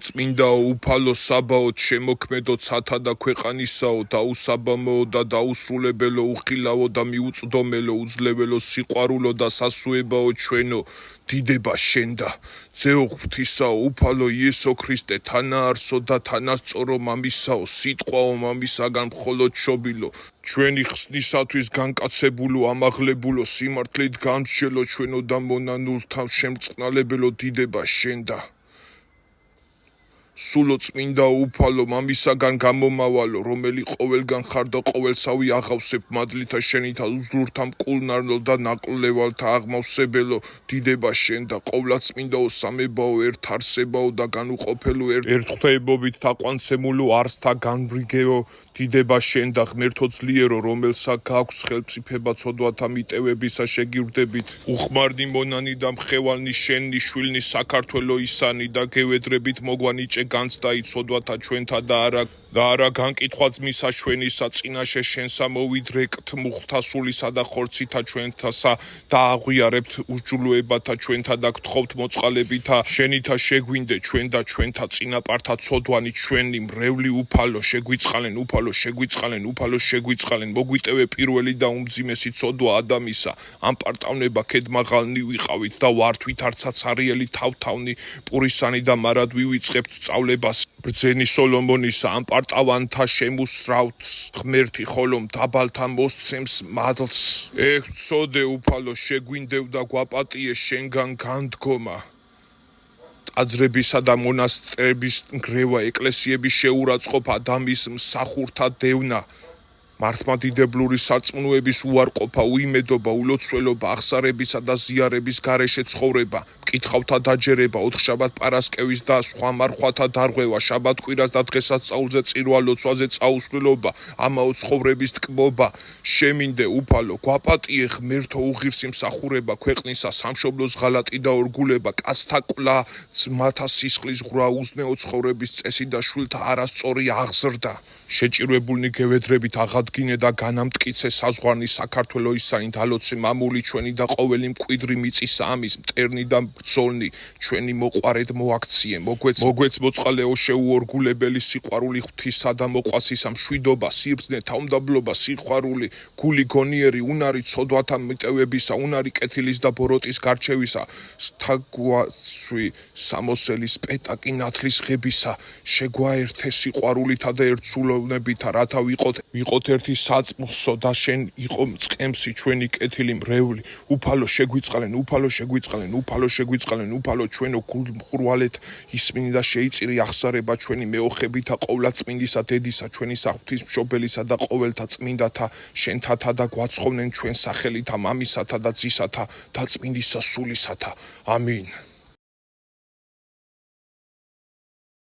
წმინდაო, უფალო საბაო, შემოქმედო ცათა და ქვეყანისაო, დაუსაბამოო და დაუსრულებელო, უხილავო და მიუწვდომელო, უძლეველო, სიყვარულო და სასუებაო ჩვენო, დიდება შენდა, ძეო ღვთისაო, უფალო იესო ქრისტე, თანაარსო და თანასწორო მამისაო, სიტყვაო მამისაგან მხოლოდ შობილო, ჩვენი ხსნისათვის განკაცებულო, ამაღლებულო, სიმართლით გამსჯელო ჩვენო და მონანულთა შემწყნალებელო, დიდება შენდა. სულო წმინდაო, უფალო მამისაგან გამომავალო, რომელი ყოველგან ხარ და ყოველსავი აღავსებ მადლითა შენითა უძლურთა მკულნარნო და ნაკლევალთა აღმავსებელო, დიდება შენდა. ყოვლადწმინდაო, სამებაო, ერთ არსებაო და განუყოფელო, ერთ ღვთაებობით თაყვანცემულო, არსთა განვრიგეო, დიდება შენდა. ღმერთო ძლიერო, რომელსა გაქვს ხელმწიფება ცოდვათა მიტევებისა შეგირდებით, უხმარნი მონანი და მხევალნი შენი შვილნი საქართველო ისანი და გევედრებით მოგვანიჭე განცდა იცოდვათა ჩვენთა და არა განკითხვაც მისა ჩვენისა წინაშე შენსა მოვიდრეკთ მუხთა სულისა და ხორცითა ჩვენთასა და აღვიარებთ უსჯულოებათა ჩვენთა და გთხოვთ მოწყალებითა შენითა შეგვინდე ჩვენ და ჩვენთა წინაპართა ცოდვანი ჩვენი მრევლი უფალო შეგვიწყალენ მოგვიტევე პირველი და უმძიმესი ცოდვა ადამისა ამ პარტავნება ქედმაღალნი ვიყავით და ვართ ვითარცაც არიელი თავთავნი პურისანი და მარად ვივიწყებთ სწავლებას ბრძენი სოლომონისა ამ პარტავანთა შემუსრავთ ღმერთი ხოლო დაბალთა მოსცემს მადლს ცოდე უფალო შეგვინდევ და გვაპატიე შენგან განდგომა ტაძრებისა და მონასტრების ნგრევა ეკლესიების შეურაცხყოფა ადამიანის მსახურთა დევნა მართლმადიდებლური სარწმუნოების უარყოფა უიმედობა ულოცველობა აღსარებისა და ზიარების გარეშე ცხოვრება მკითხავთა დაჯერება ოთხშაბათ პარასკევის და სხვა მარხვათა დარღვევა შაბათკვირას და დღესასწაულზე წირვა ლოცვაზე წაუსვლელობა ამაო ცხოვრების ტკბობა შემინდე უფალო გვაპატიე ღმერთო უღირსი მსახურება ქვეყნისა სამშობლოს ღალატი და ორგულება კაცთა კვლა ძმათა სისხლის ღრა უზნეო ცხოვრების წესი და შვილთა არასწორი აღზრდა შეჭირებულნი გევედრებით აღადგინე და განამტკიცე საზღვარნი საქართველო ისანი დალოცე მამული ჩვენი და ყოველი მკვიდრი მიწისა ამის მტერნი და ბრძოლნი ჩვენი მოყვარედ მოაქციე მოგვეც მოწყალეო შეუორგულებელი სიყვარული ღვთისა და მოყვასისა მშვიდობა სიბრძნე თავმდაბლობა სიყვარული გული გონიერი უნარი ცოდვათა მიტევებისა უნარი კეთილის და ბოროტის გარჩევისა სთაგვაცვი სამოსელის პეტაკი ნათლის ღებისა შეგვაერთე სიყვარულითა და ერთსულოვნებითა რათა ვიყოთ ერთი საწმსო და შენ იყო მწყემსი ჩვენი კეთილი მრევლი უფალო შეგვიწყალენ უფალო ჩვენო გულმხურვალეთ ისმინი და შეიწირი აღსარება ჩვენი მეოხებითა ყოვლადწმინდისა დედისა ჩვენი საღვთისმშობელისა და ყოველთა წმინდათა შენთათა და გვაცხოვნენ ჩვენ სახელითა მამისათა და ძისათა და წმინდისა სულისათა ამინ